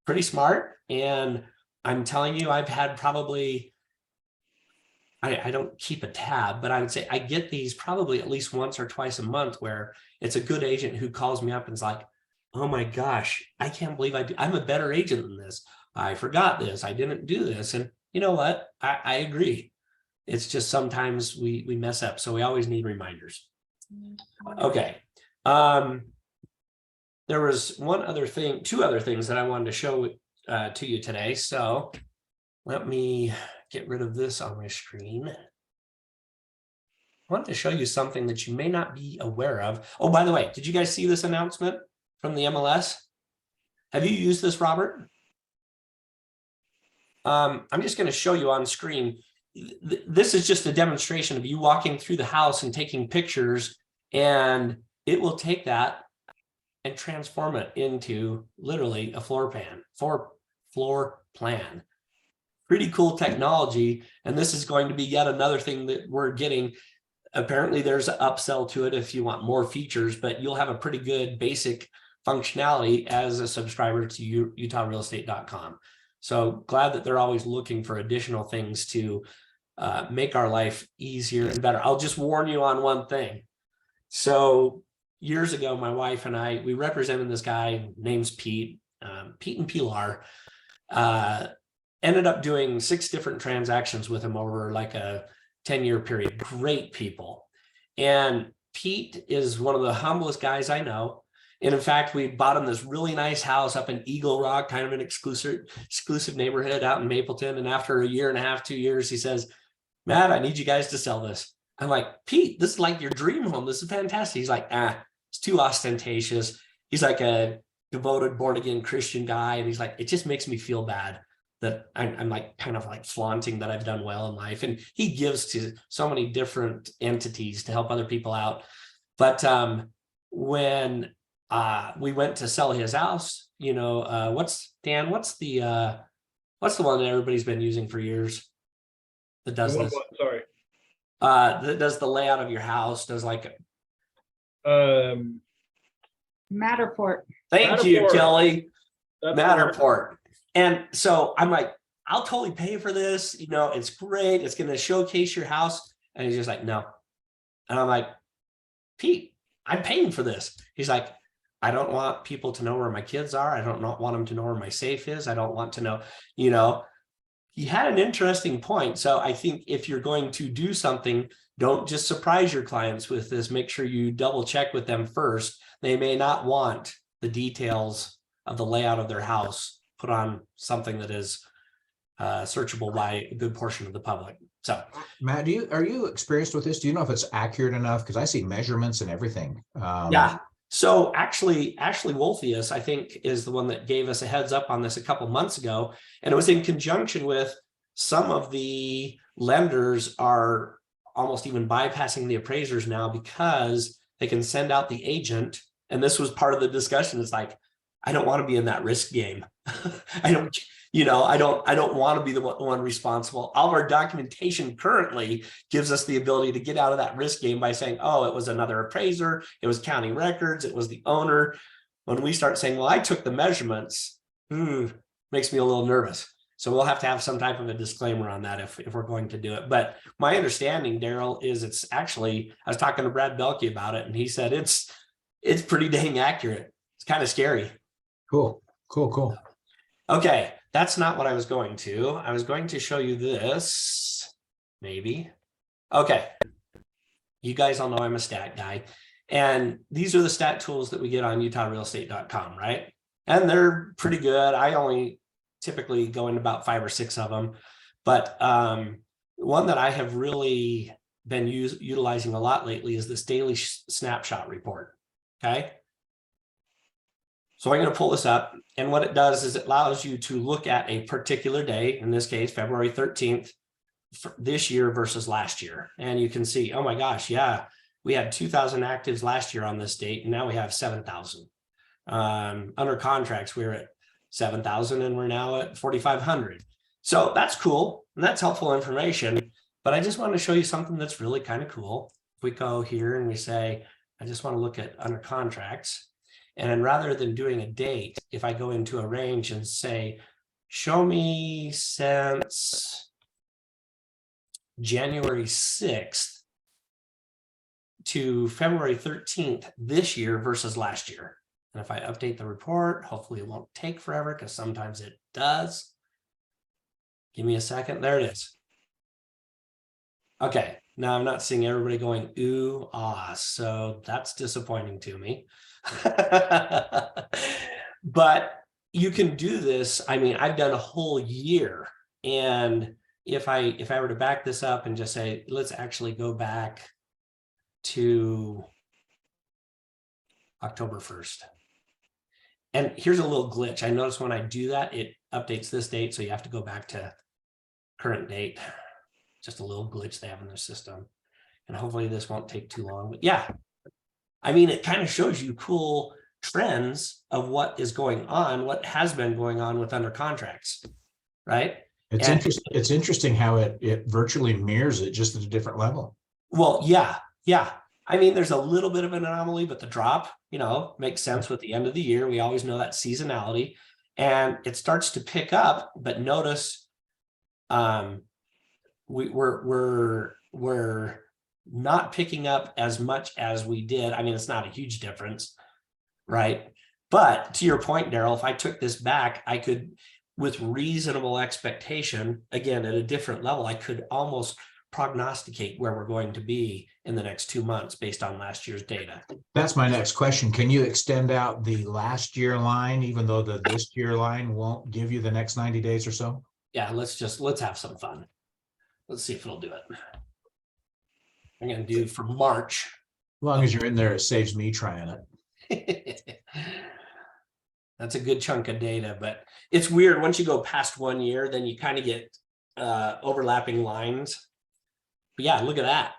pretty smart. And I'm telling you, I've had probably, I don't keep a tab, but I would say I get these probably at least once or twice a month where it's a good agent who calls me up and is like, oh my gosh, I can't believe I'm a better agent than this. I forgot this. I didn't do this. And you know what? I agree. It's just sometimes we mess up. So we always need reminders. Okay. There was two other things that I wanted to show to you today. So let me get rid of this on my screen. I want to show you something that you may not be aware of. Oh, by the way, did you guys see this announcement from the MLS? Have you used this, Robert? I'm just going to show you on screen. this is just a demonstration of you walking through the house and taking pictures, and it will take that and transform it into literally a floor plan. Pretty cool technology. And this is going to be yet another thing that we're getting. Apparently there's an upsell to it if you want more features, but you'll have a pretty good basic functionality as a subscriber to utahrealestate.com. So glad that they're always looking for additional things to make our life easier and better. I'll just warn you on one thing. So years ago, my wife and I, we represented this guy, name's Pete, Pete and Pilar, ended up doing 6 different transactions with him over like a 10-year period. Great people. And Pete is one of the humblest guys I know. And in fact, we bought him this really nice house up in Eagle Rock, kind of an exclusive neighborhood out in Mapleton. And after a year and a half, 2 years, he says, Matt, I need you guys to sell this. I'm like, Pete, this is like your dream home. This is fantastic. He's like, it's too ostentatious. He's like a devoted, born again Christian guy. And he's like, it just makes me feel bad that I'm like kind of like flaunting that I've done well in life. And he gives to so many different entities to help other people out. But when we went to sell his house, you know, what's the one that everybody's been using for years that does this? Sorry. That does the layout of your house, does like Matterport. thank you, Matterport. Kelly. That's Matterport. And so I'm like, I'll totally pay for this. You know, it's great. It's going to showcase your house. And he's just like, no. And I'm like, Pete, I'm paying for this. He's like, I don't want people to know where my kids are. I don't want them to know where my safe is. I don't want to know, you know. He had an interesting point. So I think if you're going to do something, don't just surprise your clients with this. Make sure you double check with them first. They may not want the details of the layout of their house put on something that is searchable by a good portion of the public. So Matt, are you experienced with this? Do you know if it's accurate enough? Because I see measurements and everything. Yeah. So actually Wolfius, I think, is the one that gave us a heads up on this a couple months ago. And it was in conjunction with some of the lenders are almost even bypassing the appraisers now because they can send out the agent. And this was part of the discussion. It's like, I don't want to be in that risk game. I don't want to be the one responsible. All of our documentation currently gives us the ability to get out of that risk game by saying, oh, it was another appraiser, it was county records, it was the owner. When we start saying, well, I took the measurements, makes me a little nervous. So we'll have to have some type of a disclaimer on that if we're going to do it. But my understanding, Daryl, is it's actually, I was talking to Brad Belke about it, and he said it's pretty dang accurate. It's kind of scary. Cool. Okay, that's not what I was going to. I was going to show you this, maybe. Okay, you guys all know I'm a stat guy. And these are the stat tools that we get on utahrealestate.com, right? And they're pretty good. I only typically go into about 5 or 6 of them. But one that I have really been utilizing a lot lately is this daily snapshot report, okay? So I'm going to pull this up, and what it does is it allows you to look at a particular day, in this case, February 13th, this year versus last year. And you can see, oh my gosh, yeah, we had 2,000 actives last year on this date, and now we have 7,000. Under contracts, we were at 7,000, and we're now at 4,500. So that's cool, and that's helpful information. But I just want to show you something that's really kind of cool. If we go here and we say, I just want to look at under contracts. And rather than doing a date, if I go into a range and say, show me since January 6th to February 13th this year versus last year. And if I update the report, hopefully it won't take forever because sometimes it does. Give me a second. There it is. Okay. Now I'm not seeing everybody going, ooh, so that's disappointing to me. But you can do this. I mean, I've done a whole year. And if I were to back this up and just say, let's actually go back to October 1st. And here's a little glitch. I notice when I do that, it updates this date. So you have to go back to current date. just a little glitch they have in their system. And hopefully this won't take too long, but yeah. I mean, it kind of shows you cool trends of what is going on, what has been going on with under contracts, right? It's And- interesting. It's interesting how it virtually mirrors it just at a different level. Well, yeah. I mean, there's a little bit of an anomaly, but the drop, makes sense with the end of the year. We always know that seasonality, and it starts to pick up. But notice, we're not picking up as much as we did. I mean, it's not a huge difference, right? But to your point, Daryl, if I took this back, I could, with reasonable expectation, again, at a different level, I could almost prognosticate where we're going to be in the next 2 months based on last year's data. That's my next question. Can you extend out the last year line, even though the this year line won't give you the next 90 days or so? Yeah, let's have some fun. Let's see if it'll do it. I'm going to do for March. As long as you're in there, it saves me trying it. That's a good chunk of data, but it's weird. Once you go past 1 year, then you kind of get overlapping lines. But yeah, look at that.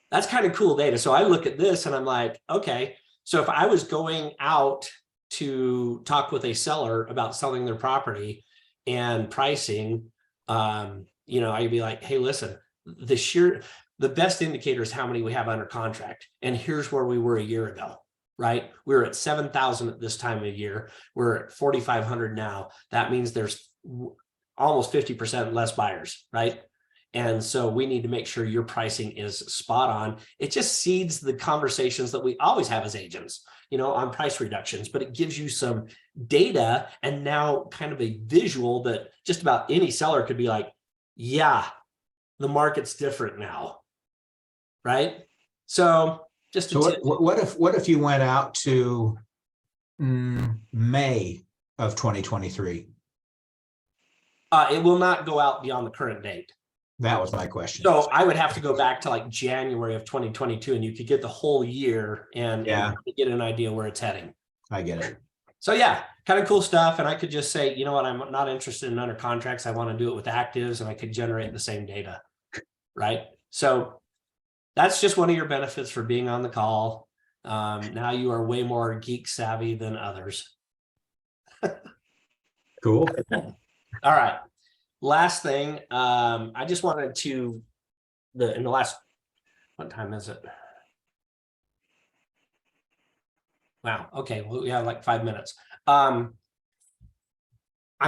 That's kind of cool data. So I look at this and I'm like, okay, so if I was going out to talk with a seller about selling their property and pricing, I'd be like, hey, listen, the best indicator is how many we have under contract. And here's where we were a year ago, right? We were at 7,000 at this time of year. We're at 4,500 now. That means there's almost 50% less buyers, right? And so we need to make sure your pricing is spot on. It just seeds the conversations that we always have as agents, on price reductions, but it gives you some data and now kind of a visual that just about any seller could be like, yeah, the market's different now, right? So just So what if you went out to May of 2023? It will not go out beyond the current date. That was my question. So I would have to go back to like January of 2022, and you could get the whole year and get an idea where it's heading. I get it. So yeah, kind of cool stuff. And I could just say, you know what, I'm not interested in under contracts. I want to do it with actives, and I could generate the same data, right? So that's just one of your benefits for being on the call. Now you are way more geek savvy than others. Cool. All right. Last thing, I just wanted to, what time is it? Wow. Okay. Well, we have like 5 minutes. I'm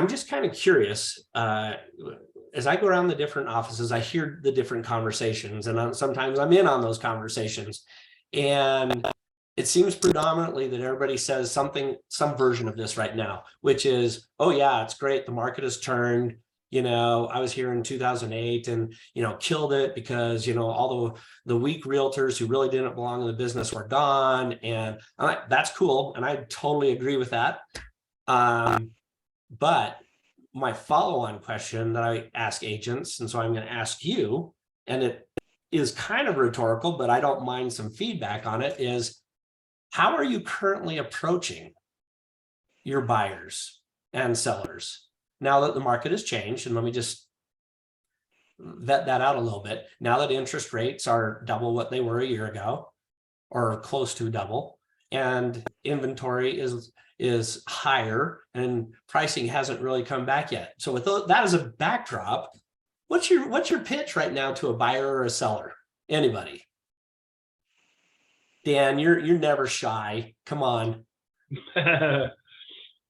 just kind of curious, as I go around the different offices, I hear the different conversations, and sometimes I'm in on those conversations, and it seems predominantly that everybody says some version of this right now, which is, oh yeah, it's great. The market has turned. I was here in 2008 and, killed it because, all the weak realtors who really didn't belong in the business were gone. And I'm like, that's cool. And I totally agree with that. But my follow-on question that I ask agents, and so I'm going to ask you, and it is kind of rhetorical, but I don't mind some feedback on it, is how are you currently approaching your buyers and sellers? Now that the market has changed, and let me just vet that out a little bit. Now that interest rates are double what they were a year ago, or close to double, and inventory is higher, and pricing hasn't really come back yet. So with that as a backdrop, what's your pitch right now to a buyer or a seller? Anybody? Dan, you're never shy. Come on.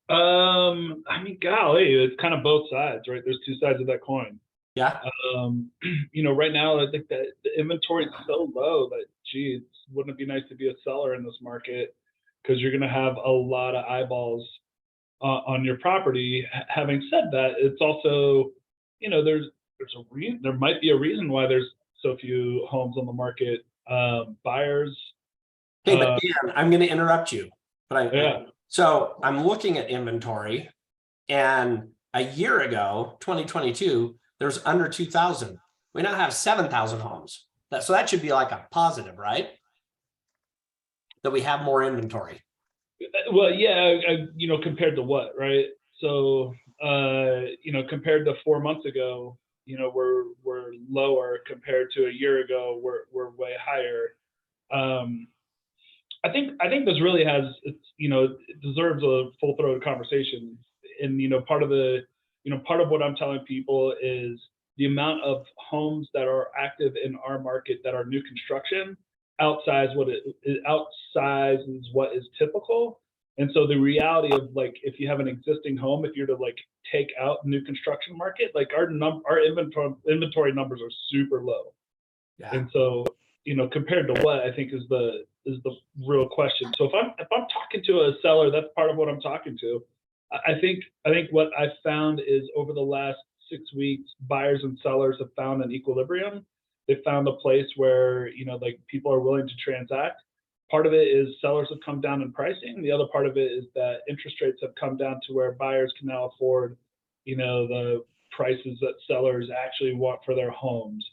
I mean, golly, it's kind of both sides, right? There's two sides of that coin. Yeah. Right now, I think that the inventory is so low that, geez, wouldn't it be nice to be a seller in this market? Because you're going to have a lot of eyeballs on your property. Having said that, it's also, there might be a reason why there's so few homes on the market. Buyers. Hey, but Dan, I'm going to interrupt you. So I'm looking at inventory, and a year ago, 2022, there's under 2,000. We now have 7,000 homes. So that should be like a positive, right? That we have more inventory. Well, yeah, compared to what, right? So, compared to 4 months ago, we're lower compared to a year ago. We're way higher. I think this really has, it deserves a full-throated conversation. And part of what I'm telling people is the amount of homes that are active in our market that are new construction outsizes what is typical. And so the reality of, like, if you have an existing home, if you're to like take out new construction market, like our inventory numbers are super low. Yeah. And so, compared to what, I think is the real question. So if I'm talking to a seller, that's part of what I'm talking to. I think what I've found is over the last 6 weeks, buyers and sellers have found an equilibrium. They found a place where, like, people are willing to transact. Part of it is sellers have come down in pricing. The other part of it is that interest rates have come down to where buyers can now afford, the prices that sellers actually want for their homes.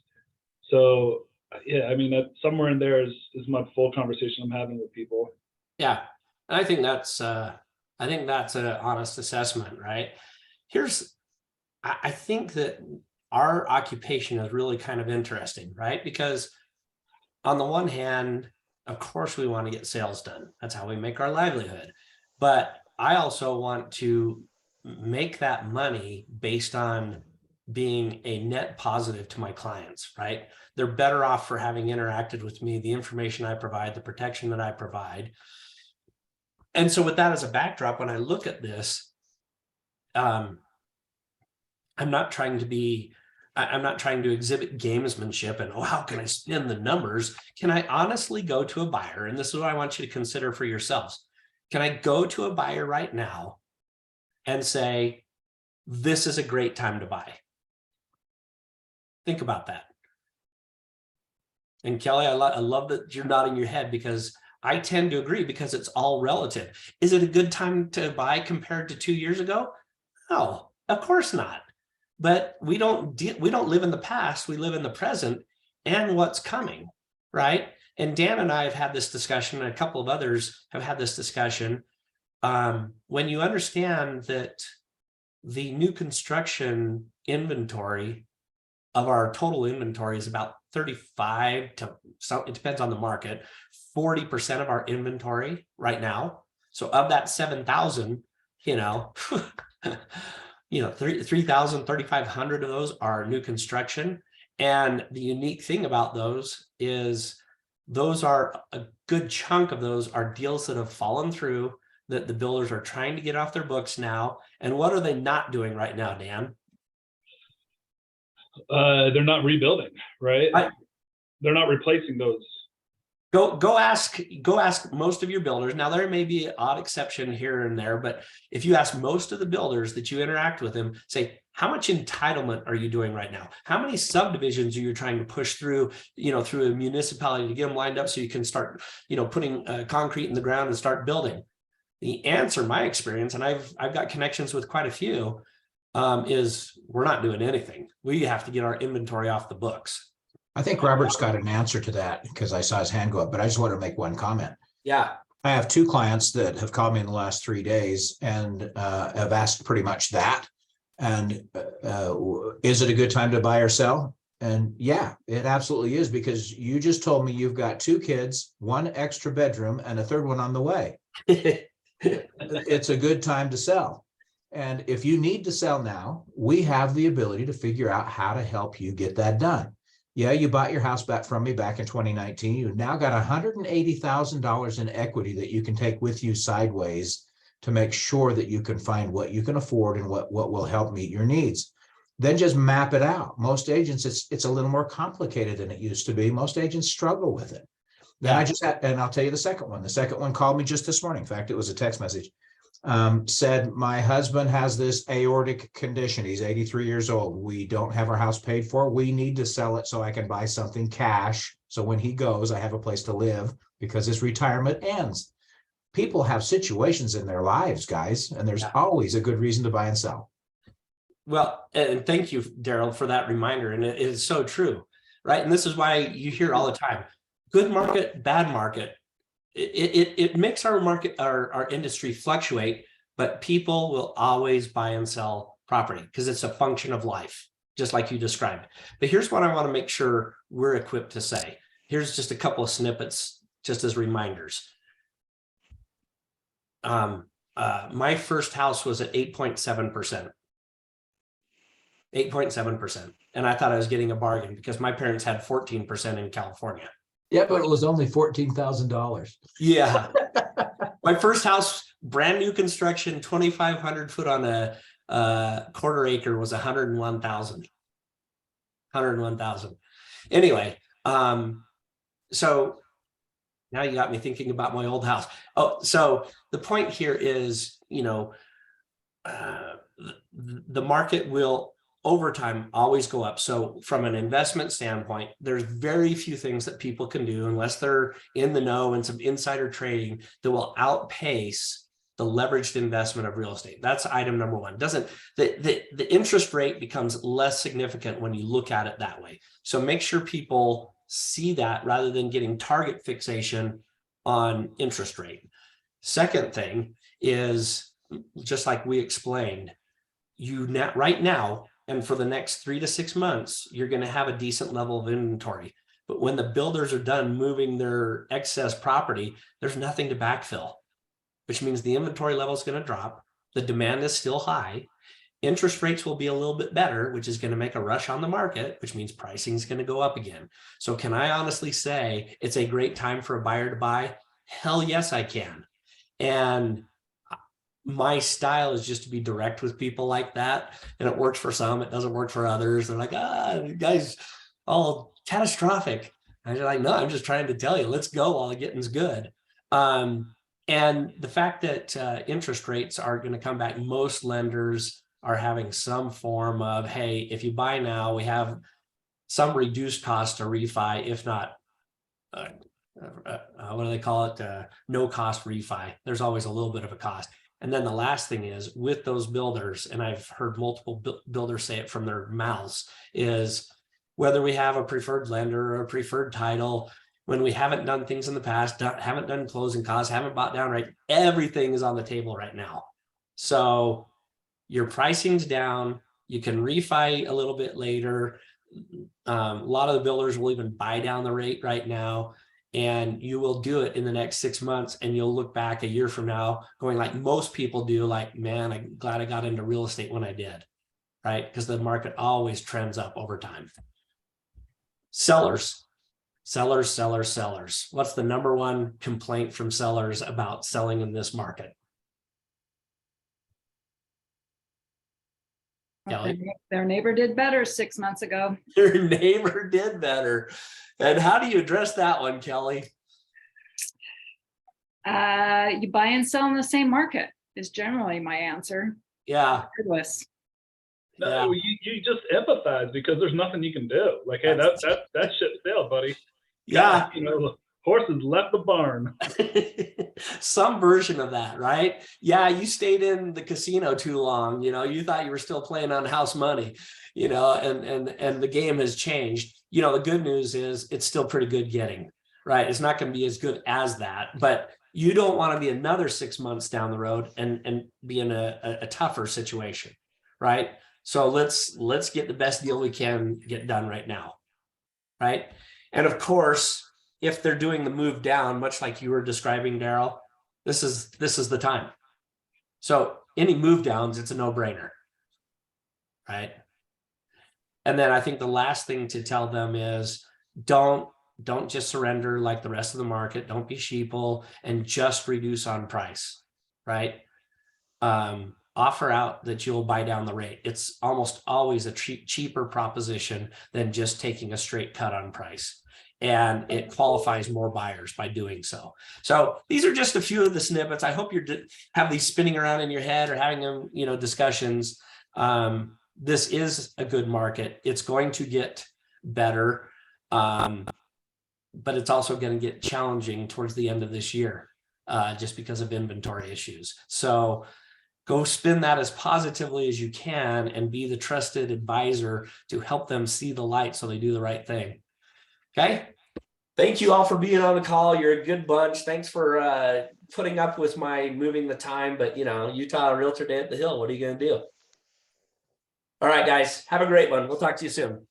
So yeah, I mean, that somewhere in there is my full conversation I'm having with people. Yeah. And I think that's an honest assessment, right? I think that our occupation is really kind of interesting, right? Because on the one hand, of course, we want to get sales done. That's how we make our livelihood. But I also want to make that money based on being a net positive to my clients, right? They're better off for having interacted with me, the information I provide, the protection that I provide. And so with that as a backdrop, when I look at this, I'm not trying to exhibit gamesmanship and, how can I spin the numbers? Can I honestly go to a buyer? And this is what I want you to consider for yourselves. Can I go to a buyer right now and say, this is a great time to buy? Think about that. And Kelly, I love that you're nodding your head, because I tend to agree, because it's all relative. Is it a good time to buy compared to 2 years ago? No, of course not. But we don't live in the past. We live in the present and what's coming, right? And Dan and I have had this discussion, and a couple of others have had this discussion. When you understand that the new construction inventory of our total inventory is about 35 to, so it depends on the market, 40% of our inventory right now. So of that 7,000, 3,000, 3,500 of those are new construction. And the unique thing about those is a good chunk of those are deals that have fallen through, that the builders are trying to get off their books now. And what are they not doing right now, Dan? They're not rebuilding, right? Right. They're not replacing those. Go ask most of your builders. Now, there may be an odd exception here and there, but if you ask most of the builders that you interact with them, say, how much entitlement are you doing right now? How many subdivisions are you trying to push through, through a municipality to get them lined up so you can start, putting concrete in the ground and start building? The answer, my experience, and I've got connections with quite a few, is we're not doing anything. We have to get our inventory off the books. I think Robert's got an answer to that, because I saw his hand go up, but I just want to make one comment. Yeah. I have 2 clients that have called me in the last 3 days and have asked pretty much that. And is it a good time to buy or sell? And yeah, it absolutely is, because you just told me you've got 2 kids, 1 extra bedroom, and a 3rd one on the way. It's a good time to sell. And if you need to sell now, we have the ability to figure out how to help you get that done. Yeah, you bought your house back from me back in 2019. You've now got $180,000 in equity that you can take with you sideways to make sure that you can find what you can afford and what will help meet your needs. Then just map it out. Most agents, it's a little more complicated than it used to be. Most agents struggle with it. Then and I'll tell you the second one. The second one called me just this morning. In fact, it was a text message. Said, my husband has this aortic condition. He's 83 years old. We don't have our house paid for. We need to sell it so I can buy something cash. So when he goes, I have a place to live, because his retirement ends. People have situations in their lives, guys, and there's always a good reason to buy and sell. Well, and thank you, Daryl, for that reminder. And it is so true, right? And this is why you hear all the time, good market, bad market. It makes our market, our industry fluctuate, but people will always buy and sell property because it's a function of life. just like you described. But here's what I want to make sure we're equipped to say. Here's just a couple of snippets, just as reminders. My first house was at 8.7%. 8.7%. And I thought I was getting a bargain because my parents had 14% in California. Yeah, but it was only $14,000. Yeah. My first house, brand new construction, 2,500 foot on a quarter acre, was 101,000. 101,000. Anyway, so now you got me thinking about my old house. Oh, so the point here is, you know, the market will over time always go up. So from an investment standpoint, there's very few things that people can do unless they're in the know and some insider trading that will outpace the leveraged investment of real estate. That's item number one. The interest rate becomes less significant when you look at it that way. So make sure people see that rather than getting target fixation on interest rate. Second thing is, just like we explained, right now and for the next 3 to 6 months, you're going to have a decent level of inventory. But when the builders are done moving their excess property, there's nothing to backfill, which means the inventory level is going to drop. The demand is still high. Interest rates will be a little bit better, which is going to make a rush on the market, which means pricing is going to go up again. So can I honestly say it's a great time for a buyer to buy? Hell yes, I can. And my style is just to be direct with people like that. And it works for some, it doesn't work for others. They're like, you guys all catastrophic. And you're like, no, I'm just trying to tell you, let's go while the getting's good. And the fact that interest rates are going to come back, most lenders are having some form of, hey, if you buy now, we have some reduced cost to refi, if not, what do they call it? No cost refi. There's always a little bit of a cost. And then the last thing is with those builders, and I've heard multiple builders say it from their mouths, is whether we have a preferred lender or a preferred title, when we haven't done things in the past, haven't done closing costs, haven't bought down right, everything is on the table right now. So your pricing's down, you can refi a little bit later. A lot of the builders will even buy down the rate right now. And you will do it in the next 6 months, and you'll look back a year from now going like most people do, like, man, I'm glad I got into real estate when I did, right? Because the market always trends up over time. Sellers. What's the number one complaint from sellers about selling in this market? Their neighbor did better 6 months ago. Your neighbor did better. And how do you address that one, Kelly? You buy and sell in the same market is generally my answer. Yeah. Regardless. No, you just empathize because there's nothing you can do. Like, hey, that shit failed, buddy. Yeah. You know, the horses left the barn. Some version of that, right? Yeah, you stayed in the casino too long. You know, you thought you were still playing on house money, you know, and the game has changed. You know, the good news is it's still pretty good getting, right? It's not going to be as good as that, but you don't want to be another 6 months down the road and be in a tougher situation, right? So let's get the best deal we can get done right now, right? And of course, if they're doing the move down, much like you were describing, Daryl, this is the time. So any move downs, it's a no-brainer, right? And then I think the last thing to tell them is don't just surrender like the rest of the market. Don't be sheeple and just reduce on price, right? Offer out that you'll buy down the rate. It's almost always a cheaper proposition than just taking a straight cut on price. And it qualifies more buyers by doing so. So these are just a few of the snippets. I hope you have these spinning around in your head or having them, you know, discussions. This is a good market. It's going to get better, but it's also going to get challenging towards the end of this year, just because of inventory issues. So go spin that as positively as you can and be the trusted advisor to help them see the light so they do the right thing. Okay. Thank you all for being on the call. You're a good bunch. Thanks for putting up with my moving the time, but you know, Utah Realtor Day at the Hill. What are you going to do? All right, guys, have a great one. We'll talk to you soon.